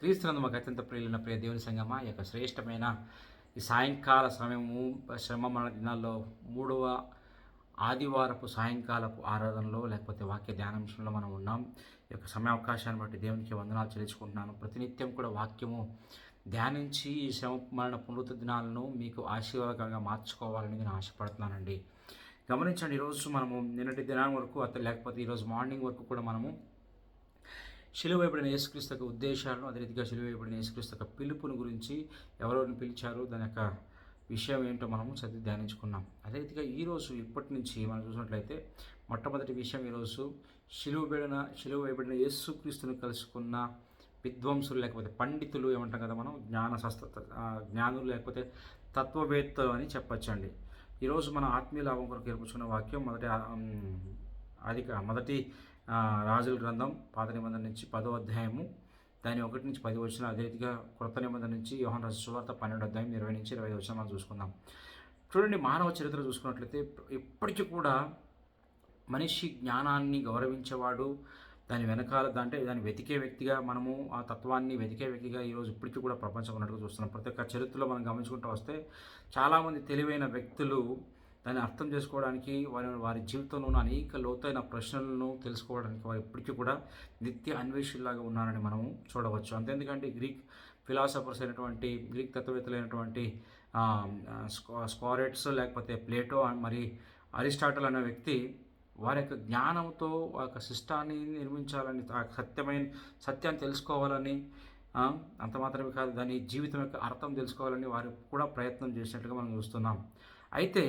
క్రీస్తునందు మాకు అత్యంత ప్రియులైన ప్రియ దేవుని సంగమా, ఈ యొక్క శ్రేష్టమైన ఈ సాయంకాల సమయము శ్రమ మన దినాల్లో మూడవ ఆదివారపు సాయంకాలపు ఆరాధనలో లేకపోతే వాక్య ధ్యానాంశంలో మనం ఉన్నాం. ఈ యొక్క సమయావకాశాన్ని బట్టి దేవునికి వందనాలు చెల్లించుకుంటున్నాను. ప్రతినిత్యం కూడా వాక్యము ధ్యానించి ఈ శ్రమ మరణ పునరుద్ధ దినాలను మీకు ఆశీర్వాదకరంగా మార్చుకోవాలని నేను ఆశపడుతున్నానండి. గమనించండి, ఈరోజు మనము నిన్నటి దినం వరకు లేకపోతే ఈరోజు మార్నింగ్ వరకు కూడా మనము శిలువ వేయబడిన యేసుక్రీస్తు యొక్క ఉద్దేశాలను, అదే రీతిగా శిలువ వేయబడిన యేసుక్రీస్తు యొక్క పిలుపుని గురించి ఎవరెవరిని పిలిచారు, దాని యొక్క విషయం ఏంటో మనము చదివి ధ్యానించుకున్నాం. అదే రీతిగా ఈరోజు ఇప్పటి నుంచి మనం చూసినట్లయితే మొట్టమొదటి విషయం, ఈరోజు శిలువ వేయబడిన యేసుక్రీస్తుని కలుసుకున్న విద్వాంసులు లేకపోతే పండితులు ఏమంటాం కదా మనం, జ్ఞానులు లేకపోతే తత్వవేత్తలు అని చెప్పచ్చండి. ఈరోజు మన ఆత్మీయ లాభం కొరకు ఏర్పరచుకున్న వాక్యం మొదటి రాజుల గ్రంథం పాత నిబంధన నుంచి 10వ అధ్యాయము దాని 1 నుంచి 10 వచ్చిన, అదే రీతిగా క్రొత్త నిబంధన నుంచి యోహాను రాసిన సువార్త 12వ అధ్యాయం 20 నుంచి 25 వచ్చిన మనం చూసుకుందాం. చూడండి, మానవ చరిత్ర చూసుకున్నట్లయితే ఇప్పటికీ కూడా మనిషి జ్ఞానాన్ని గౌరవించేవాడు, దాని వెనకాల దాన్ని వెతికే వ్యక్తిగా, మనము ఆ తత్వాన్ని వెతికే వ్యక్తిగా ఈరోజు ఇప్పటికీ కూడా ప్రపంచం ఉన్నట్టుగా చూస్తున్నాం. ప్రతి ఒక్క చరిత్రలో మనం గమనించుకుంటూ వస్తే చాలామంది తెలివైన వ్యక్తులు దాన్ని అర్థం చేసుకోవడానికి, వారి జీవితంలో ఉన్న అనేక లోతైన ప్రశ్నలను తెలుసుకోవడానికి వారు ఇప్పటికీ కూడా నిత్య అన్వేషుల్లాగా ఉన్నారని మనము చూడవచ్చు. అంతేందుకంటే గ్రీక్ ఫిలాసఫర్స్ అయినటువంటి, గ్రీక్ తత్వవేత్తలైనటువంటి స్కారెట్స్ లేకపోతే ప్లేటో మరి అరిస్టాటిల్ అనే వ్యక్తి వారి యొక్క జ్ఞానంతో ఆ యొక్క సిస్టాన్ని నిర్మించాలని, ఆ సత్యాన్ని తెలుసుకోవాలని, అంత మాత్రమే కాదు దాని జీవితం యొక్క అర్థం తెలుసుకోవాలని వారు కూడా ప్రయత్నం చేసినట్లుగా మనం చూస్తున్నాం. అయితే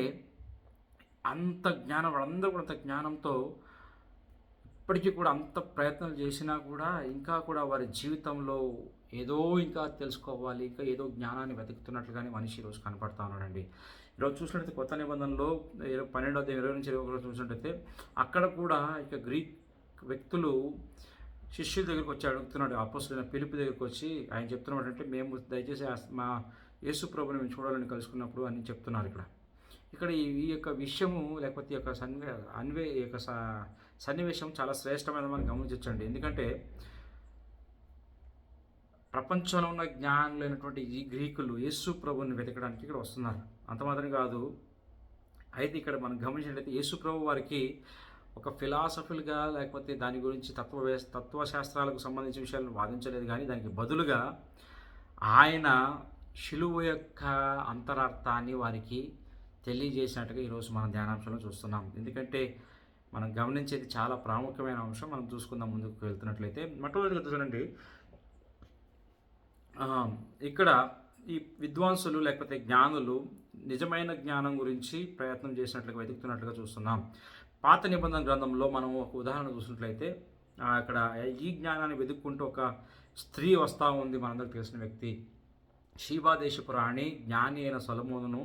వాళ్ళందరూ కూడా అంత జ్ఞానంతో ఇప్పటికీ కూడా అంత ప్రయత్నాలు చేసినా కూడా ఇంకా కూడా వారి జీవితంలో ఏదో ఇంకా తెలుసుకోవాలి, ఇంకా ఏదో జ్ఞానాన్ని వెతుకుతున్నట్లుగానే మనిషి ఈరోజు కనపడతా ఉన్నాడండి. ఈరోజు చూసినట్లయితే కొత్త నిబంధనలో 12వ అధ్యాయం 20 నుంచి 21 చూసినట్లయితే అక్కడ కూడా ఇక గ్రీక్ వ్యక్తులు శిష్యుల దగ్గరికి వచ్చి అడుగుతున్నాడు. అపోస్తలుడైన ఫిలిప్పు దగ్గరికి వచ్చి ఆయన చెప్తున్నాడు అంటే, మేము దయచేసి మా యేసు ప్రభుని మేము చూడాలని కలుసుకున్నప్పుడు అని చెప్తున్నారు. ఇక్కడ ఈ యొక్క విషయము లేకపోతే ఈ యొక్క సన్నివేశం చాలా శ్రేష్టమైన మనం గమనించండి. ఎందుకంటే ప్రపంచంలో ఉన్న జ్ఞానులైనటువంటి ఈ గ్రీకులు యేసు ప్రభుని వెతకడానికి ఇక్కడ వస్తున్నారు. అంత మాత్రం కాదు. అయితే ఇక్కడ మనం గమనించినట్లయితే యేసు ప్రభు వారికి ఒక ఫిలాసఫిల్గా లేకపోతే దాని గురించి తత్వశాస్త్రాలకు సంబంధించిన విషయాలను వాదించలేదు, కానీ దానికి బదులుగా ఆయన శిలువ యొక్క అంతరార్థాన్ని వారికి తెలియజేసినట్టుగా ఈరోజు మనం ధ్యానాంశంలో చూస్తున్నాం. ఎందుకంటే మనం గమనించేది చాలా ప్రాముఖ్యమైన అంశం. మనం చూసుకుందాం ముందుకు వెళ్తున్నట్లయితే. మొట్టమొదటిగా చూడండి, ఇక్కడ ఈ విద్వాంసులు లేకపోతే జ్ఞానులు నిజమైన జ్ఞానం గురించి ప్రయత్నం చేసినట్లుగా వెతుకుతున్నట్లుగా చూస్తున్నాం. పాత నిబంధన గ్రంథంలో మనం ఒక ఉదాహరణ చూసినట్లయితే అక్కడ ఈ జ్ఞానాన్ని వెతుక్కుంటూ ఒక స్త్రీ వస్తూ ఉంది. మనందరికి తెలిసిన వ్యక్తి, షీబా దేశపు రాణి జ్ఞాని అయిన సొలొమోనును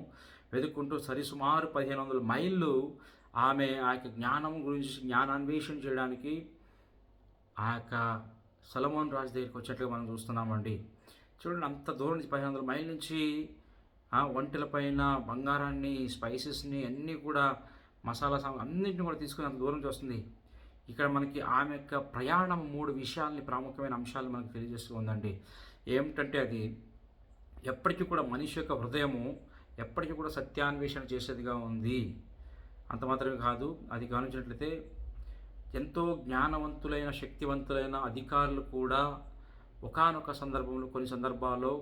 వెతుక్కుంటూ సుమారు 1500 మైళ్ళు ఆమె ఆ యొక్క జ్ఞానం గురించి జ్ఞానాన్వేషణ చేయడానికి ఆ యొక్క సొలొమోను రాజు దగ్గరికి వచ్చేట్లుగా మనం చూస్తున్నామండి. చూడండి, అంత దూరం నుంచి 1500 మైళ్ళ నుంచి ఒంటెల పైన బంగారాన్ని, స్పైసెస్ని అన్నీ కూడా మసాలా అన్నింటిని కూడా తీసుకుని అంత దూరం నుంచి వస్తుంది. ఇక్కడ మనకి ఆమె యొక్క ప్రయాణం 3 విషయాల్ని, ప్రాముఖ్యమైన అంశాలు మనకు తెలియజేస్తూ ఉందండి. ఏమిటంటే అది ఎప్పటికీ కూడా మనిషి యొక్క హృదయము ఎప్పటికీ కూడా సత్యాన్వేషణ చేసేదిగా ఉంది. అంత మాత్రమే కాదు, అది గమనించినట్లయితే ఎంతో జ్ఞానవంతులైన, శక్తివంతులైన అధికారులు కూడా ఒకానొక సందర్భంలో, కొన్ని సందర్భాల్లో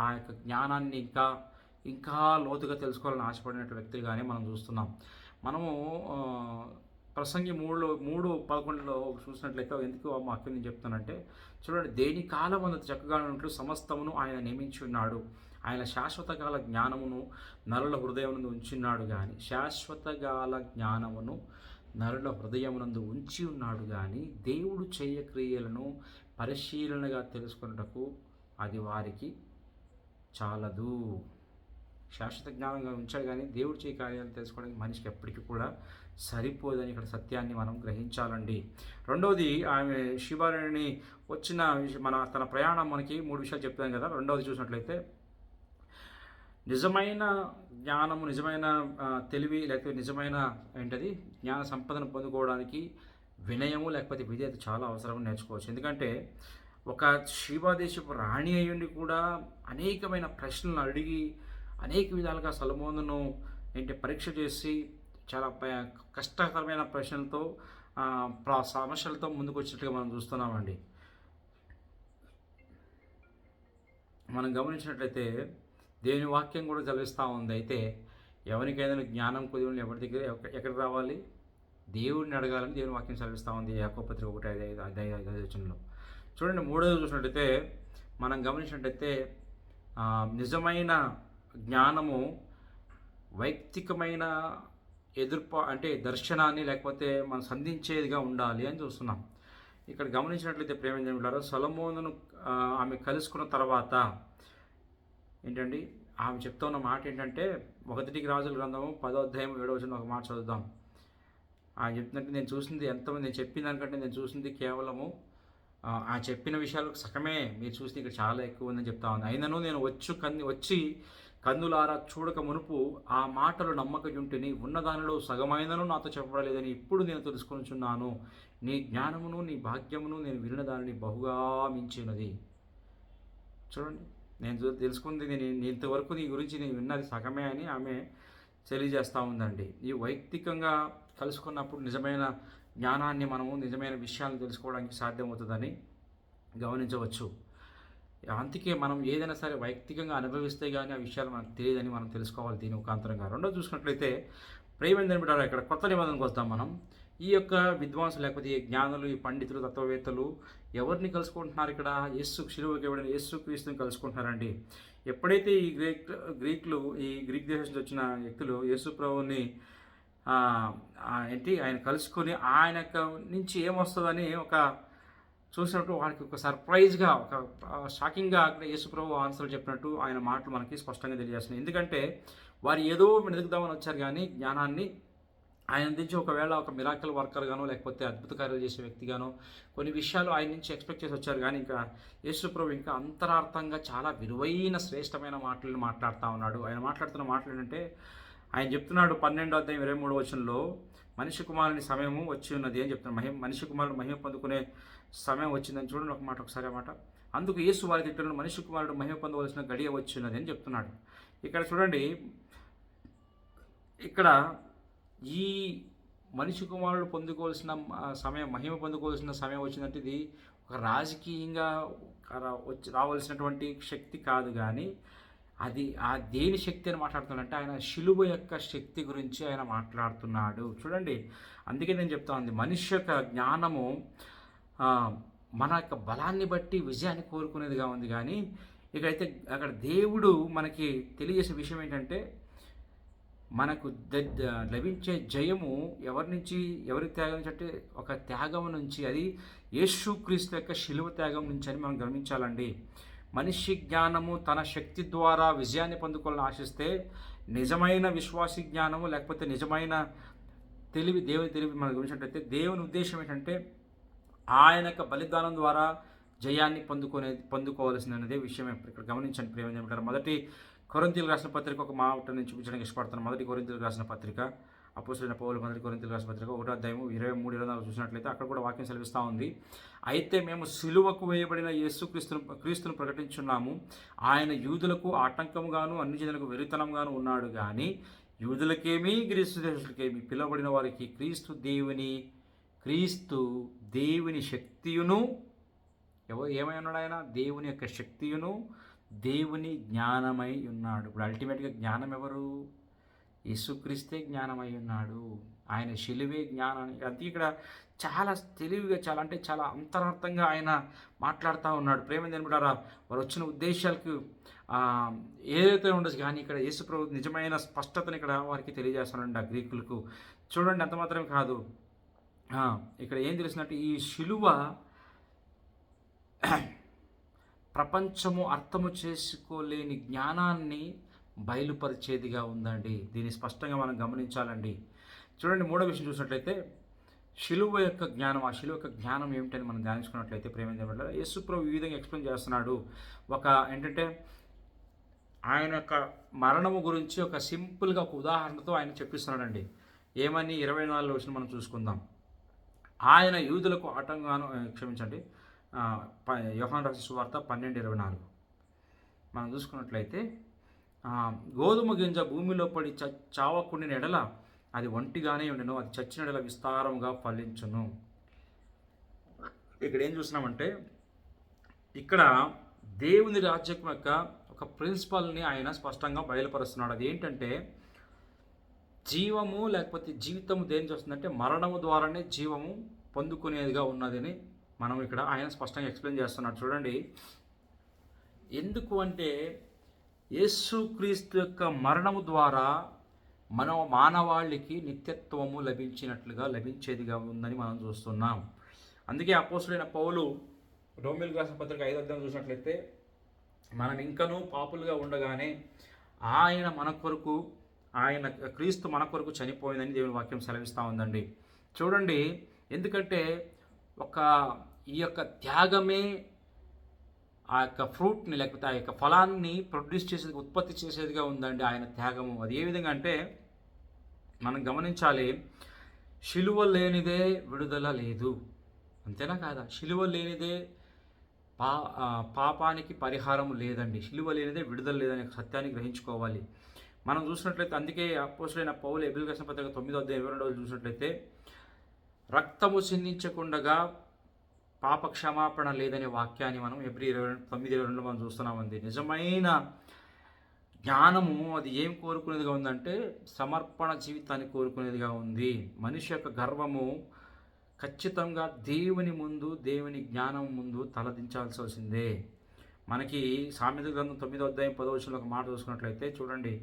ఆ యొక్క జ్ఞానాన్ని ఇంకా లోతుగా తెలుసుకోవాలని ఆశపడినటువంటి వ్యక్తులుగానే మనం చూస్తున్నాం. మనము ప్రసంగి 3:11 చూసినట్లయితే ఎందుకు ఆ వాక్యం నేను చెప్తానంటే, చూడండి, దేని కాలం అంత చక్కగా ఉన్నట్లు సమస్తమును ఆయన నియమించి ఉన్నాడు, ఆయన శాశ్వతకాల జ్ఞానమును నరుల హృదయమునందు ఉంచున్నాడు కానీ శాశ్వతకాల జ్ఞానమును నరుల హృదయమునందు ఉంచి ఉన్నాడు కానీ దేవుడు చేయ క్రియలను పరిశీలనగా తెలుసుకున్నటకు అది వారికి చాలదు. శాశ్వత జ్ఞానంగా ఉంచాడు కానీ దేవుడు చేయ కార్యాలను తెలుసుకోవడానికి మనిషికి ఎప్పటికీ కూడా సరిపోదని ఇక్కడ సత్యాన్ని మనం గ్రహించాలండి. రెండవది, ఆమె శివారాణి వచ్చిన తన ప్రయాణం మనకి 3 విషయాలు చెప్తాను కదా. రెండవది చూసినట్లయితే నిజమైన జ్ఞానము, నిజమైన తెలివి లేకపోతే నిజమైన జ్ఞాన సంపదను పొందుకోవడానికి వినయము లేకపోతే విధేయత చాలా అవసరం నేర్చుకోవచ్చు. ఎందుకంటే ఒక శివాదేశపు రాణి అయ్యుండి కూడా అనేకమైన ప్రశ్నలు అడిగి అనేక విధాలుగా సొలొమోనును పరీక్ష చేసి చాలా కష్టతరమైన ప్రశ్నలతో సమస్యలతో ముందుకు వచ్చినట్టుగా మనం చూస్తున్నామండి. మనం గమనించినట్లయితే దేవుని వాక్యం కూడా చదివిస్తూ ఉంది. అయితే ఎవరికైనా జ్ఞానం కొద్దిగా ఎవరి దగ్గర ఎక్కడికి రావాలి? దేవుడిని అడగాలని దేవుని వాక్యం చదివిస్తూ ఉంది. యాకోబు పత్రిక 1:5 చూడండి. మూడోది చూసినట్లయితే మనం గమనించినట్లయితే నిజమైన జ్ఞానము వైయక్తికమైన అంటే దర్శనాన్ని లేకపోతే మనం సంధించేదిగా ఉండాలి అని చూస్తున్నాం. ఇక్కడ గమనించినట్లయితే ప్రేమించారు సొలొమోనును ఆమె కలుసుకున్న తర్వాత ఏంటండి ఆమె చెప్తా ఉన్న మాట ఏంటంటే 1 రాజుల గ్రంథము 10వ అధ్యాయం 7వ వచనం ఒక మాట చదువుదాం. ఆయన చెప్తుందంటే నేను చూసింది ఎంతమంది, నేను చెప్పిన దానికంటే నేను చూసింది కేవలము ఆ చెప్పిన విషయాలు సగమే, మీరు చూస్తే ఇక్కడ చాలా ఎక్కువ ఉందని చెప్తా ఉంది. అయినను నేను వచ్చి కన్నులారా చూడక మునుపు ఆ మాటలు నమ్మకయుంటిని, ఉన్నదానిలో సగమైనను నాతో చెప్పబడలేదని ఇప్పుడు నేను తెలుసుకొనుచున్నాను. నీ జ్ఞానమును నీ భాగ్యమును నేను విన్న దానిని బహుగా మించినది. చూడండి, నేను తెలుసుకుంది, నేను ఇంతవరకు నీ గురించి నేను విన్నది సగమే అని ఆమె తెలియజేస్తూ ఉందండి. ఈ వైయక్తికంగా కలుసుకున్నప్పుడు నిజమైన జ్ఞానాన్ని మనము నిజమైన విషయాలను తెలుసుకోవడానికి సాధ్యమవుతుందని గమనించవచ్చు. అందుకే మనం ఏదైనా సరే వైయక్తికంగా అనుభవిస్తే కానీ ఆ విషయాలు మనకు తెలియదని మనం తెలుసుకోవాలి దీని ముఖాంతరంగా. రెండోది చూసుకున్నట్లయితే ప్రేమేందని బిడ్డారా, ఇక్కడ కొత్త నిబంధనకు వస్తాం మనం. ఈ యొక్క విద్వాంసులు లేకపోతే ఈ జ్ఞానులు, ఈ పండితులు, తత్వవేత్తలు ఎవరిని కలుసుకుంటున్నారు? ఇక్కడ శిలువకి ఇవ్వబడిన యేసుక్రీస్తుని కలుసుకుంటున్నారండి. ఎప్పుడైతే ఈ గ్రీక్ దేశం నుంచి వచ్చిన వ్యక్తులు యేసు ప్రభువుని ఆయన కలుసుకొని ఆయన నుంచి ఏమొస్తుందని చూసినట్టు వారికి ఒక సర్ప్రైజ్గా, ఒక షాకింగ్గా అక్కడ యేసుప్రభు ఆన్సర్లు చెప్పినట్టు ఆయన మాటలు మనకి స్పష్టంగా తెలియజేస్తున్నాయి. ఎందుకంటే వారు ఏదో వెతుకుదామని వచ్చారు కానీ జ్ఞానాన్ని ఆయన నుంచి ఒకవేళ ఒక మిరాకిల్ వర్కర్గానో లేకపోతే అద్భుత కార్యాలు చేసే వ్యక్తిగానో కొన్ని విషయాలు ఆయన నుంచి ఎక్స్పెక్ట్ చేసి వచ్చారు. కానీ ఇంకా యేసుప్రభు ఇంకా అంతరార్థంగా చాలా విలువైన శ్రేష్టమైన మాటలను మాట్లాడుతూ ఉన్నాడు. ఆయన మాట్లాడుతున్న మాటలు ఏంటంటే ఆయన చెప్తున్నాడు 12వ అధ్యాయం 23వ వచనంలో, మనిషి కుమారుని సమయము వచ్చి ఉన్నది అని చెప్తున్నాడు. మనిషి కుమారుడు మహిమ పొందుకునే సమయం వచ్చిందని చూడండి ఒకసారి ఆ మాట. అందుకు యేసు వారి తిట్టలను, మనిషి కుమారుడు మహిమ పొందవలసిన గడియ వచ్చి ఉన్నది అని చెప్తున్నాడు. ఇక్కడ చూడండి, ఇక్కడ ఈ మనిషి కుమారుడు పొందుకోవాల్సిన సమయం, మహిమ పొందుకోవాల్సిన సమయం వచ్చిందంటే ఇది ఒక రాజకీయంగా రావాల్సినటువంటి శక్తి కాదు, కానీ అది దేని శక్తి అని మాట్లాడుతున్నాడంటే ఆయన శిలువ యొక్క శక్తి గురించి ఆయన మాట్లాడుతున్నాడు. చూడండి, అందుకే నేను చెప్తా ఉంది, మనిషి యొక్క జ్ఞానము మన యొక్క బలాన్ని బట్టి విజయాన్ని కోరుకునేదిగా ఉంది. కానీ ఇకైతే అక్కడ దేవుడు మనకి తెలియజేసే విషయం ఏంటంటే మనకు లభించే జయము ఎవరి త్యాగం నుంచి అంటే ఒక త్యాగం నుంచి, అది యేసుక్రీస్తు యొక్క శిలువ త్యాగం నుంచి అని మనం గమనించాలండి. మనిషి జ్ఞానము తన శక్తి ద్వారా విజయాన్ని పొందుకోవాలని ఆశిస్తే నిజమైన విశ్వాసి జ్ఞానము లేకపోతే నిజమైన దేవుని తెలివి మనం గమనించినట్లయితే దేవుని ఉద్దేశం ఏంటంటే ఆయన యొక్క బలిదానం ద్వారా జయాన్ని పొందుకోవాల్సినదే విషయం ఇక్కడ గమనించండి. ప్రేమ మొదటి కొరింథీయులకు రాసిన పత్రిక ఒక మాట నేను చూపించడానికి ఇష్టపడుతున్నాను. మొదటి కొరింథీయులకు రాసిన పత్రిక, అపోస్తలుడైన పౌలు మొదటి కొరింథీయులకు రాసిన పత్రిక 1వ అధ్యాయం 23-24 చూసినట్లయితే అక్కడ కూడా వాక్యం సెలవిస్తూ ఉంది. అయితే మేము సిలువకు వేయబడిన క్రీస్తును ప్రకటించున్నాము. ఆయన యూదులకు ఆటంకముగాను అన్ని జనులకు వెరితనంగాను ఉన్నాడు. కానీ యూదులకేమీ గ్రీసు దేశులకేమీ పిలువబడిన వారికి క్రీస్తు దేవుని శక్తియును, ఏమై ఉన్నాడు ఆయన? దేవుని యొక్క శక్తియును దేవుని జ్ఞానమై ఉన్నాడు. ఇప్పుడు అల్టిమేట్గా జ్ఞానం ఎవరు? యేసుక్రీస్తే జ్ఞానమై ఉన్నాడు. ఆయన శిలువే జ్ఞానం. అది ఇక్కడ చాలా తెలివిగా, చాలా అంతరార్థంగా ఆయన మాట్లాడుతూ ఉన్నాడు. ప్రేమ వారు వచ్చిన ఉద్దేశాలకు ఏదైతే ఉండదు, కానీ ఇక్కడ యేసుప్రభు నిజమైన స్పష్టతను ఇక్కడ వారికి తెలియజేస్తున్నాడు ఆ గ్రీకులకు. చూడండి, అంత మాత్రమే కాదు, ఇక్కడ ఏం తెలిసినట్టు ఈ శిలువ ప్రపంచము అర్థము చేసుకోలేని జ్ఞానాన్ని బయలుపరిచేదిగా ఉందండి. దీన్ని స్పష్టంగా మనం గమనించాలండి. చూడండి, మూడో విషయం చూసినట్లయితే శిలువ యొక్క జ్ఞానం. ఆ శిలువ యొక్క జ్ఞానం ఏమిటని మనం ధ్యానించుకున్నట్లయితే ప్రేమ యేసుప్రభు ఈ విధంగా ఎక్స్ప్లెయిన్ చేస్తున్నాడు. ఏంటంటే ఆయన యొక్క మరణము గురించి ఒక సింపుల్గా ఒక ఉదాహరణతో ఆయన చెప్పిస్తున్నాడండి. ఏమని 24వ వచనం మనం చూసుకుందాం. ఆయన యూదులకు ఆటంగాను యోహాను రాసిన సువార్త 12:24 మనం చూసుకున్నట్లయితే గోధుమ గింజ భూమిలో పడి చావకుండిన ఎడల అది ఒంటిగానే ఉండను, అది చచ్చిన ఎడల విస్తారంగా ఫలించును. ఇక్కడ ఏం చూస్తున్నామంటే ఇక్కడ దేవుని రాజ్యం యొక్క ఒక ప్రిన్సిపల్ని ఆయన స్పష్టంగా బయలుపరుస్తున్నాడు. అది ఏంటంటే జీవము లేకపోతే జీవితము దేని వస్తుందంటే మరణము ద్వారానే జీవము పొందుకునేదిగా ఉన్నదని మనం ఇక్కడ ఆయన స్పష్టంగా ఎక్స్ప్లెయిన్ చేస్తున్నాడు. చూడండి, ఎందుకు అంటే యేసుక్రీస్తు యొక్క మరణము ద్వారా మానవాళికి నిత్యత్వము లభించేదిగా ఉందని మనం చూస్తున్నాం. అందుకే అపోస్తులైన పౌలు రోమీయులకు రాసిన పత్రిక 5వ అధ్యాయం చూసినట్లయితే మనం ఇంకనూ పాపులుగా ఉండగానే క్రీస్తు మన కొరకు చనిపోయిందని దేవుని వాక్యం సెలవిస్తూ ఉందండి. చూడండి, ఎందుకంటే ఈ యొక్క త్యాగమే ఆ యొక్క ఫ్రూట్ని లేకపోతే ఆ యొక్క ఫలాన్ని ప్రొడ్యూస్ చేసేది, ఉత్పత్తి చేసేదిగా ఉందండి ఆయన త్యాగము. అది ఏ విధంగా అంటే మనం గమనించాలి, శిలువ లేనిదే విడుదల లేదు, అంతేనా కాదా? శిలువ లేనిదే పాపానికి పరిహారం లేదండి, శిలువ లేనిదే విడుదల లేదనే సత్యాన్ని గ్రహించుకోవాలి. మనం చూసినట్లయితే అందుకే అపోస్తులైన పౌలు హెబ్రీయులకు రాసిన పత్రిక 9వ అధ్యాయం 22వ చూసినట్లయితే రక్తము చిందించకుండా పాప క్షమాపణ లేదనే వాక్యాన్ని మనం హెబ్రీయులు 9:22 మనం చూస్తున్నామండి. నిజమైన జ్ఞానము అది ఏం కోరుకునేదిగా ఉందంటే సమర్పణ జీవితాన్ని కోరుకునేదిగా ఉంది. మనిషి యొక్క గర్వము ఖచ్చితంగా దేవుని ముందు, దేవుని జ్ఞానం ముందు తలదించాల్సిందే. మనకి సామెతల గ్రంథం 9వ అధ్యాయం 10వ వచనంలో ఒక మాట చూసుకున్నట్లయితే చూడండి,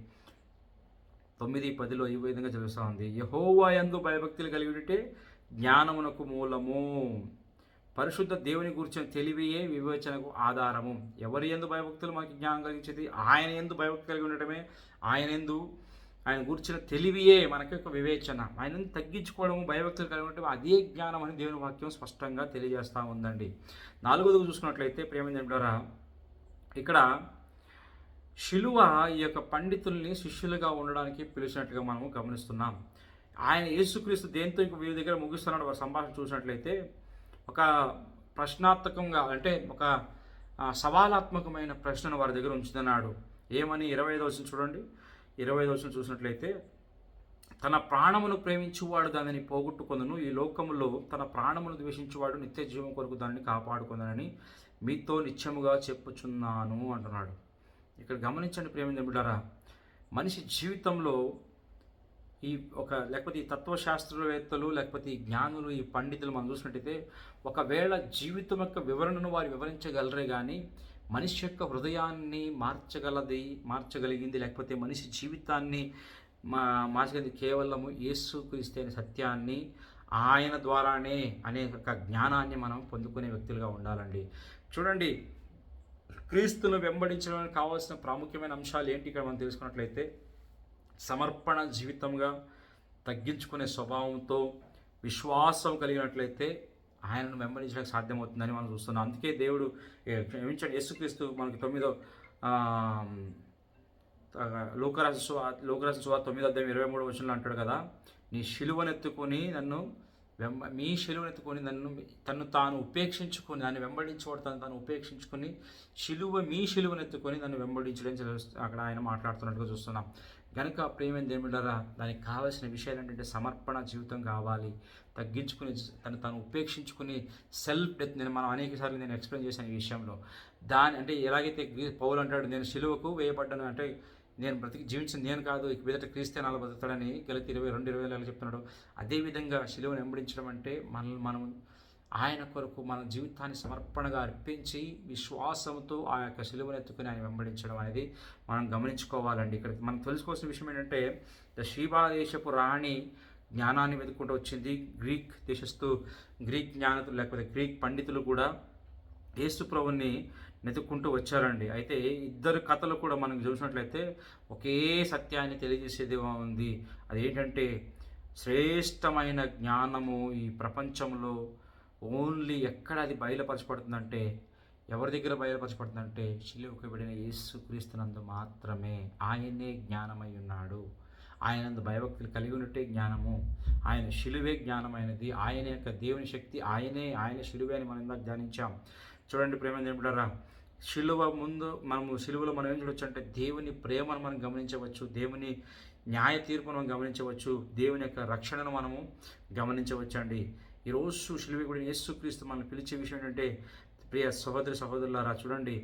9:10 ఈ విధంగా తెలుస్తూ ఉంది, యెహోవా యందు భయభక్తులు కలిగి ఉంటే జ్ఞానమునకు మూలము, పరిశుద్ధ దేవుని గురించిన తెలివియే వివేచనకు ఆధారము. ఎవరి యందు భయభక్తులు మనకి జ్ఞానం కలిగించేది? ఆయన యందు భయభక్తి కలిగి ఉండటమే, ఆయన గురించిన తెలివియే మనకి ఒక వివేచన. ఆయనను తగ్గించుకోవడము, భయభక్తులు కలిగి ఉండటం అదే జ్ఞానం అని దేవుని వాక్యం స్పష్టంగా తెలియజేస్తూ ఉందండి. 4వది చూసుకున్నట్లయితే ప్రేమించరా, ఇక్కడ శిలువ ఈ యొక్క పండితుల్ని శిష్యులుగా ఉండడానికి పిలిచినట్టుగా మనము గమనిస్తున్నాం. ఆయన యేసుక్రీస్తు దేంతో ఇంక వీరి దగ్గర ముగిస్తున్నాడు వారి సంభాషణ చూసినట్లయితే ఒక ప్రశ్నార్థకంగా అంటే ఒక సవాలాత్మకమైన ప్రశ్నను వారి దగ్గర ఉంచుతున్నాడు. ఏమని? 25వ వచనం చూడండి. 25వ వచనం చూసినట్లయితే తన ప్రాణమును ప్రేమించువాడు దానిని పోగొట్టుకొనును, ఈ లోకములో తన ప్రాణమును ద్వేషించువాడు నిత్య జీవం కొరకు దానిని కాపాడుకుందనని మీతో నిత్యముగా చెప్పుచున్నాను అంటున్నాడు. ఇక్కడ గమనించండి ప్రేమించిన బిడ్డారా, మనిషి జీవితంలో లేకపోతే ఈ తత్వశాస్త్రవేత్తలు లేకపోతే ఈ జ్ఞానులు, ఈ పండితులు మనం చూసినట్టయితే ఒకవేళ జీవితం యొక్క వివరణను వారు వివరించగలరే కానీ మనిషి యొక్క హృదయాన్ని మార్చగలిగింది లేకపోతే మనిషి జీవితాన్ని మార్చగలిగింది కేవలము యేసుక్రీస్తు అనే సత్యాన్ని, ఆయన ద్వారానే అనే ఒక జ్ఞానాన్ని మనం పొందుకునే వ్యక్తులుగా ఉండాలండి. చూడండి, క్రీస్తును వెంబడించడానికి కావాల్సిన ప్రాముఖ్యమైన అంశాలు ఏంటి ఇక్కడ మనం తెలుసుకున్నట్లయితే సమర్పణ జీవితంగా, తగ్గించుకునే స్వభావంతో, విశ్వాసం కలిగినట్లయితే ఆయనను వెంబడించడానికి సాధ్యమవుతుందని మనం చూస్తున్నాం. అందుకే దేవుడు యేసుక్రీస్తు మనకి 9వ లోకరాశి సువార్త 9వ అధ్యాయం 23వ వచనంలో అంటాడు కదా, మీ శిలువనెత్తుకొని నన్ను తను తాను ఉపేక్షించుకొని నన్ను వెంబడించేవాడు తాను ఉపేక్షించుకొని మీ శిలువనెత్తుకొని నన్ను వెంబడించడం అక్కడ ఆయన మాట్లాడుతున్నట్టుగా చూస్తున్నాం. కనుక ప్రేమైన దేవుడారా, దానికి కావాల్సిన విషయాలు ఏంటంటే సమర్పణ జీవితం కావాలి, తగ్గించుకుని తను ఉపేక్షించుకుని సెల్ఫ్ డెత్. మనం అనేక సార్లు నేను ఎక్స్ప్లెయిన్ చేశాను ఈ విషయంలో. అంటే ఎలాగైతే పౌలు అంటాడు, నేను శిలువకు వేయబడ్డాను అంటే నేను జీవించింది నేను కాదు, ఇక మీదట క్రీస్తే నాలో బతుకుతాడని గలతీ 22:20 చెప్తున్నాడు. అదేవిధంగా శిలువను వెంబడించడం అంటే మనం ఆయన కొరకు మన జీవితాన్ని సమర్పణగా అర్పించి విశ్వాసంతో ఆ యొక్క శిలువను ఎత్తుకుని ఆయన వెంబడించడం అనేది మనం గమనించుకోవాలండి. ఇక్కడ మనం తెలుసుకోవాల్సిన విషయం ఏంటంటే షీబా దేశపు రాణి జ్ఞానాన్ని వెతుక్కుంటూ వచ్చింది. గ్రీక్ జ్ఞానతులు లేకపోతే గ్రీక్ పండితులు కూడా యేసు ప్రభువుని వెతుక్కుంటూ వచ్చారండి. అయితే ఇద్దరు కథలు కూడా మనం చూసినట్లయితే ఒకే సత్యాన్ని తెలియజేసేది ఉంది. అదేంటంటే శ్రేష్టమైన జ్ఞానము ఈ ప్రపంచంలో ఓన్లీ ఎక్కడ అది బయలుపరచబడుతుందంటే, ఎవరి దగ్గర బయలుపరచబడుతుందంటే శిలువకు విడిన యేసుక్రీస్తునందు మాత్రమే. ఆయనే జ్ఞానమై ఉన్నాడు, ఆయనందు భయభక్తులు కలిగి ఉన్నట్టే జ్ఞానము. ఆయన శిలువే జ్ఞానమైనది. ఆయన యొక్క దేవుని శక్తి ఆయన శిలువే అని మనం ఇందాక ధ్యానించాం. చూడండి ప్రేమ దేవుడారా, శిలువ ముందు శిలువలో మనం ఏం చూడొచ్చు అంటే దేవుని ప్రేమను మనం గమనించవచ్చు, దేవుని న్యాయ తీర్పును మనం గమనించవచ్చు, దేవుని యొక్క రక్షణను మనము గమనించవచ్చు అండి. ఈరోజు శిలువ కూడా యేసుక్రీస్తు మనం పిలిచే విషయం ఏంటంటే, ప్రియ సహోదరులారా చూడండి,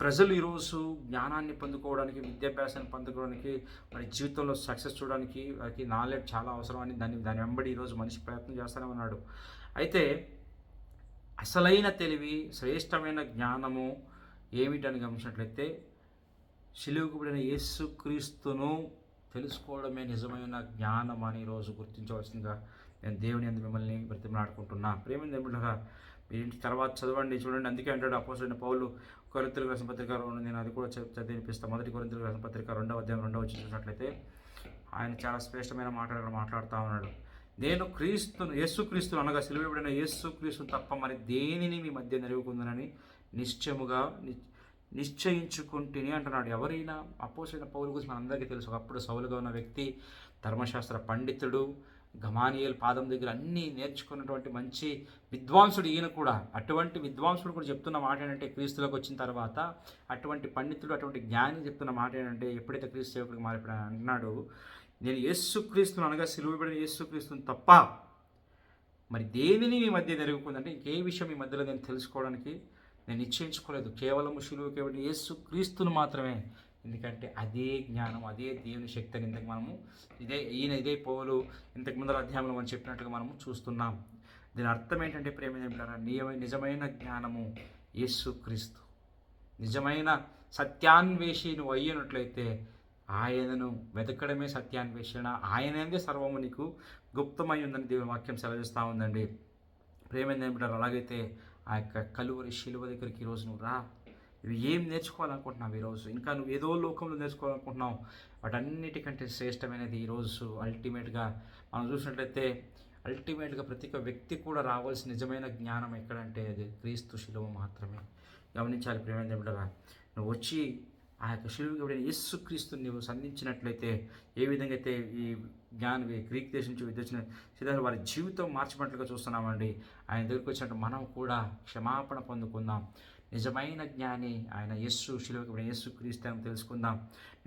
ప్రజలు ఈరోజు జ్ఞానాన్ని పొందుకోవడానికి, విద్యాభ్యాసాన్ని పొందుకోవడానికి, మరి జీవితంలో సక్సెస్ చూడడానికి వారికి నాలెడ్జ్ చాలా అవసరం అని దాని వెంబడి ఈరోజు మనిషి ప్రయత్నం చేస్తూనే ఉన్నాడు. అయితే అసలైన తెలివి, శ్రేష్టమైన జ్ఞానము ఏమిటని గమనించినట్లయితే శిలువకు పడిన యేసుక్రీస్తును తెలుసుకోవడమే నిజమైన జ్ఞానం అని ఈరోజు గుర్తించవలసిందిగా నేను దేవుని యందు మిమ్మల్ని బ్రతిమలాడుకుంటున్నా. ప్రేమ దేవులారా, ఇంటి తర్వాత చదవండి, చూడండి. అందుకే అంటాడు అపోస్తలుడైన పౌలు కొరింథీయులకు రాసిన పత్రిక, నేను అది కూడా చదివినిపిస్తాను. 1 కొరింథీయులకు రాసిన పత్రిక 2వ అధ్యాయం 2వ వచనం చూసినట్లయితే ఆయన చాలా శ్రేష్టమైన మాటలు అక్కడ మాట్లాడుతూ ఉన్నాడు. నేను యేసుక్రీస్తును అనగా సిలువబడిన యేసుక్రీస్తును తప్ప మరి దేనిని మీ మధ్య నెరవేరుకుందనని నిశ్చయించుకుంటుని అంటున్నాడు. ఎవరైనా అపోస్తలుడైన పౌలు గురించి మనందరికీ తెలుసు. ఒకప్పుడు సౌలుగా ఉన్న వ్యక్తి, ధర్మశాస్త్ర పండితుడు, గమానియేల్ పాదం దగ్గర అన్నీ నేర్చుకున్నటువంటి మంచి విద్వాంసుడు ఈయన కూడా. అటువంటి విద్వాంసుడు కూడా చెప్తున్న మాట ఏంటంటే, క్రీస్తులోకి వచ్చిన తర్వాత అటువంటి పండితుడు, అటువంటి జ్ఞాని చెప్తున్న మాట ఏంటంటే, ఎప్పుడైతే క్రీస్తు సేవకుడికి మారిపోయినా అంటున్నాడు, నేను యేసుక్రీస్తును అనగా సిలువబడిన యేసుక్రీస్తును తప్ప మరి దేనిని మీ మధ్య జరుగుతుందంటే, ఇంకే విషయం మీ మధ్యలో నేను తెలుసుకోవడానికి నేను నిశ్చయించుకోలేదు. కేవలం సిలువకి యేసుక్రీస్తును మాత్రమే. ఎందుకంటే అదే జ్ఞానం, అదే దేవుని శక్తి అని ఇంతకు మనము ఇదే పౌలు ఇంతకు ముందర అధ్యాయంలో మనం చెప్పినట్టుగా మనము చూస్తున్నాం. దీని అర్థం ఏంటంటే ప్రేమ ఏమిటారా, నిజమైన జ్ఞానము యేసుక్రీస్తు. నిజమైన సత్యాన్వేషి నువ్వు అయ్యినట్లయితే ఆయనను వెతకడమే సత్యాన్వేషణ. ఆయనందే సర్వము నీకు గుప్తమై ఉందని దేవుని వాక్యం సెలవిస్తూ ఉందండి. ప్రేమ ఏమిటారు, అలాగైతే ఆ యొక్క కలువరి శిలువ దగ్గరికి ఈరోజు నువ్వు రా. ఇవి ఏం నేర్చుకోవాలనుకుంటున్నావు ఈరోజు? ఇంకా నువ్వు ఏదో లోకంలో నేర్చుకోవాలనుకుంటున్నావు. వాటన్నిటికంటే శ్రేష్టమైనది ఈరోజు అల్టిమేట్గా మనం చూసినట్లయితే అల్టిమేట్గా ప్రతి ఒక్క వ్యక్తి కూడా రావాల్సిన నిజమైన జ్ఞానం ఎక్కడంటే అది క్రీస్తు శిలువ మాత్రమే. గమనించాలి ప్రేమ దేవుడారా, నువ్వు వచ్చి ఆ యొక్క శిలువకి యేసుక్రీస్తుని నువ్వు సంధించినట్లయితే ఏ విధంగా అయితే ఈ గ్రీక్ దేశం నుంచి విద్యొచ్చిన సిద్ధాలు వారి జీవితం మార్చినట్లుగా చూస్తున్నామండి. ఆయన దగ్గరికి వచ్చినట్టు మనం కూడా క్షమాపణ పొందుకుందాం. నిజమైన జ్ఞాని ఆయన శిలువకి యేసుక్రీస్తు అని తెలుసుకుందాం.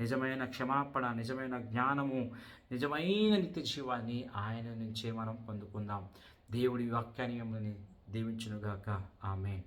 నిజమైన క్షమాపణ, నిజమైన జ్ఞానము, నిజమైన నిత్య జీవాన్ని ఆయన నుంచే మనం పొందుకుందాం. దేవుడి వాక్యాన్ని మిమ్మల్ని దీవించునుగాక. ఆమేన్.